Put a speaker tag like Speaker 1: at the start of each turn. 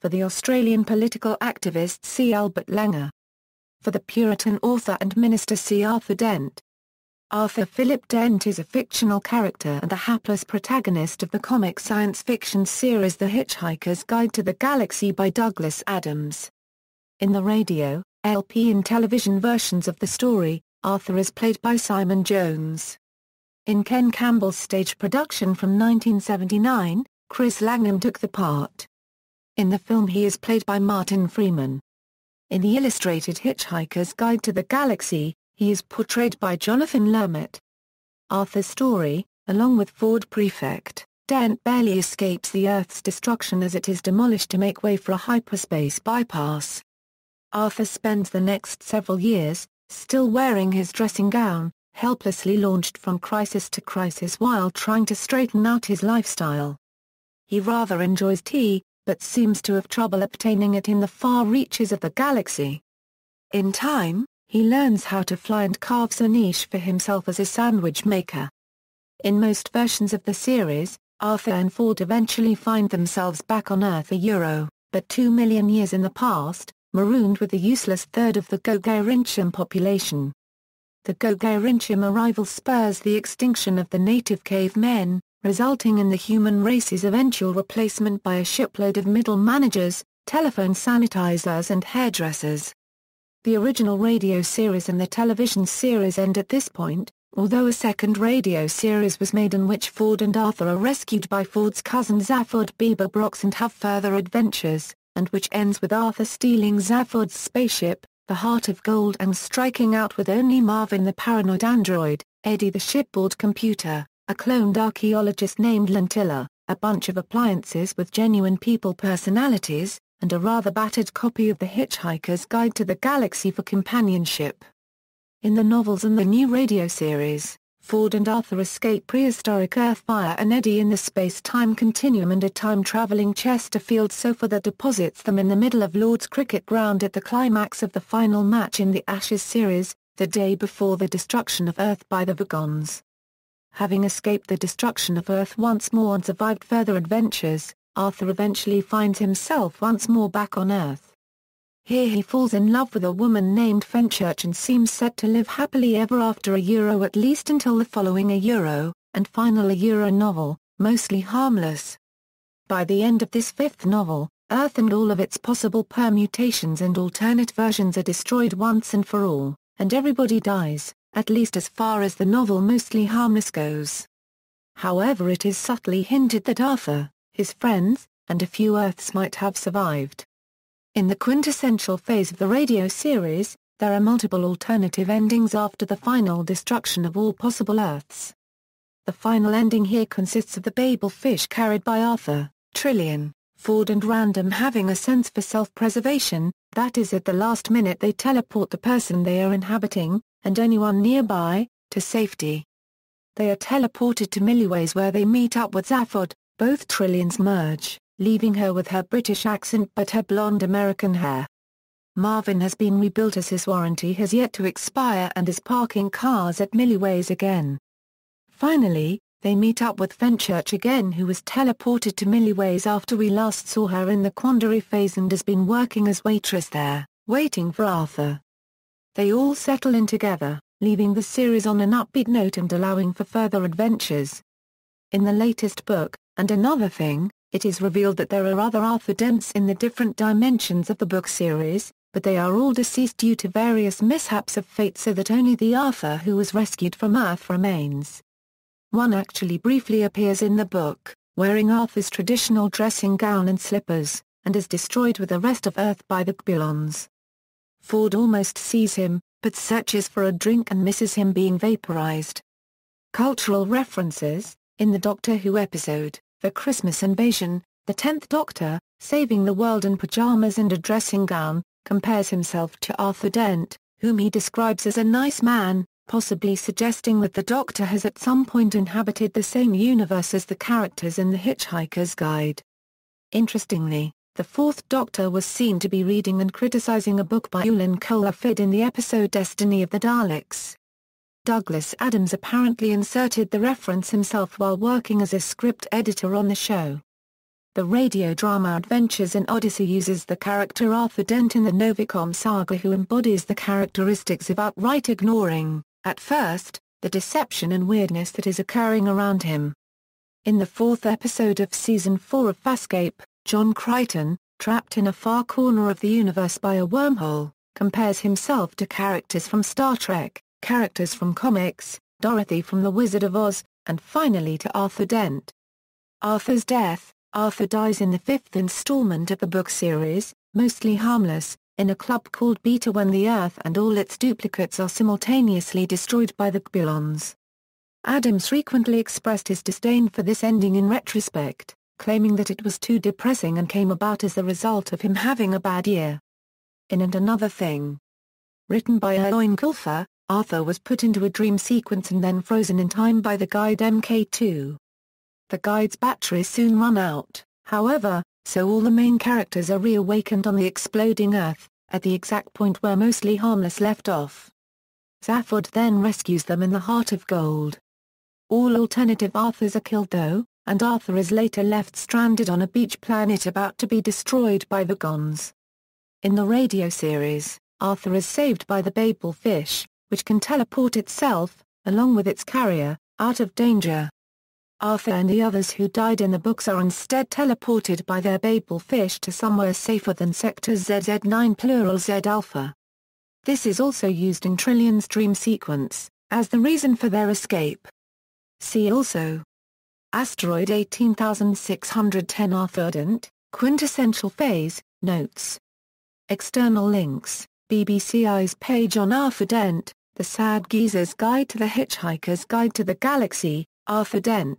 Speaker 1: for the Australian political activist C. Albert Langer. For the Puritan author and minister C. Arthur Dent. Arthur Philip Dent is a fictional character and the hapless protagonist of the comic science fiction series The Hitchhiker's Guide to the Galaxy by Douglas Adams. In the radio, LP and television versions of the story, Arthur is played by Simon Jones. In Ken Campbell's stage production from 1979, Chris Langham took the part. In the film he is played by Martin Freeman. In the illustrated Hitchhiker's Guide to the Galaxy, he is portrayed by Jonathan Lermit. Arthur's story, along with Ford Prefect, Dent barely escapes the Earth's destruction as it is demolished to make way for a hyperspace bypass. Arthur spends the next several years, still wearing his dressing gown, helplessly launched from crisis to crisis while trying to straighten out his lifestyle. He rather enjoys tea, but seems to have trouble obtaining it in the far reaches of the galaxy. In time, he learns how to fly and carves a niche for himself as a sandwich maker. In most versions of the series, Arthur and Ford eventually find themselves back on Earth but 2 million years in the past, marooned with the useless third of the Gogairincham population. The Gogairincham arrival spurs the extinction of the native cavemen, resulting in the human race's eventual replacement by a shipload of middle managers, telephone sanitizers and hairdressers. The original radio series and the television series end at this point, although a second radio series was made in which Ford and Arthur are rescued by Ford's cousin Zaphod Beeberbrox and have further adventures, and which ends with Arthur stealing Zaphod's spaceship, the Heart of Gold, and striking out with only Marvin the paranoid android, Eddie the shipboard computer, a cloned archaeologist named Lentilla, a bunch of appliances with genuine people personalities, and a rather battered copy of The Hitchhiker's Guide to the Galaxy for companionship. In the novels and the new radio series, Ford and Arthur escape prehistoric Earth via an eddy in the space-time continuum and a time-traveling Chesterfield sofa that deposits them in the middle of Lord's Cricket Ground at the climax of the final match in the Ashes series, the day before the destruction of Earth by the Vogons. Having escaped the destruction of Earth once more and survived further adventures, Arthur eventually finds himself once more back on Earth. Here he falls in love with a woman named Fenchurch and seems set to live happily ever after at least until the following and final novel, Mostly Harmless. By the end of this fifth novel, Earth and all of its possible permutations and alternate versions are destroyed once and for all, and everybody dies, at least as far as the novel Mostly Harmless goes. However, it is subtly hinted that Arthur, his friends, and a few Earths might have survived. In the quintessential phase of the radio series, there are multiple alternative endings after the final destruction of all possible Earths. The final ending here consists of the Babel fish carried by Arthur, Trillian, Ford and Random having a sense for self-preservation, that is at the last minute they teleport the person they are inhabiting, and anyone nearby, to safety. They are teleported to Milliways where they meet up with Zaphod. Both Trillians merge, leaving her with her British accent but her blonde American hair. Marvin has been rebuilt as his warranty has yet to expire and is parking cars at Milliways again. Finally, they meet up with Fenchurch again, who was teleported to Milliways after we last saw her in the Quandary phase and has been working as waitress there, waiting for Arthur. They all settle in together, leaving the series on an upbeat note and allowing for further adventures. In the latest book, And Another Thing, it is revealed that there are other Arthur Dents in the different dimensions of the book series, but they are all deceased due to various mishaps of fate so that only the Arthur who was rescued from Earth remains. One actually briefly appears in the book, wearing Arthur's traditional dressing gown and slippers, and is destroyed with the rest of Earth by the Gbylons. Ford almost sees him, but searches for a drink and misses him being vaporized. Cultural references: in the Doctor Who episode, The Christmas Invasion, the 10th Doctor, saving the world in pajamas and a dressing gown, compares himself to Arthur Dent, whom he describes as a nice man, possibly suggesting that the Doctor has at some point inhabited the same universe as the characters in The Hitchhiker's Guide. Interestingly, the 4th Doctor was seen to be reading and criticizing a book by Ulan Kolafid in the episode Destiny of the Daleks. Douglas Adams apparently inserted the reference himself while working as a script editor on the show. The radio drama Adventures in Odyssey uses the character Arthur Dent in the Novicom saga, who embodies the characteristics of outright ignoring, at first, the deception and weirdness that is occurring around him. In the fourth episode of Season 4 of Farscape, John Crichton, trapped in a far corner of the universe by a wormhole, compares himself to characters from Star Trek, characters from comics, Dorothy from The Wizard of Oz, and finally to Arthur Dent. Arthur's death. Arthur dies in the fifth installment of the book series, mostly harmless, in a club called Beta when the Earth and all its duplicates are simultaneously destroyed by the Gbylons. Adams frequently expressed his disdain for this ending in retrospect, claiming that it was too depressing and came about as the result of him having a bad year. In And Another Thing. Written by Eoin Colfer, Arthur was put into a dream sequence and then frozen in time by the guide MK2. The guide's batteries soon run out, however, so all the main characters are reawakened on the exploding Earth, at the exact point where Mostly Harmless left off. Zaphod then rescues them in the Heart of Gold. All alternative Arthurs are killed though, and Arthur is later left stranded on a beach planet about to be destroyed by the Gons. In the radio series, Arthur is saved by the Babel fish, which can teleport itself, along with its carrier, out of danger. Arthur and the others who died in the books are instead teleported by their Babel fish to somewhere safer than Sector ZZ9 plural Z Alpha. This is also used in Trillion's dream sequence, as the reason for their escape. See also: Asteroid 18610 Arthur Dent, Quintessential Phase, Notes. External links: BBCI's page on Arthur Dent, The Sad Geezer's Guide to the Hitchhiker's Guide to the Galaxy, Arthur Dent,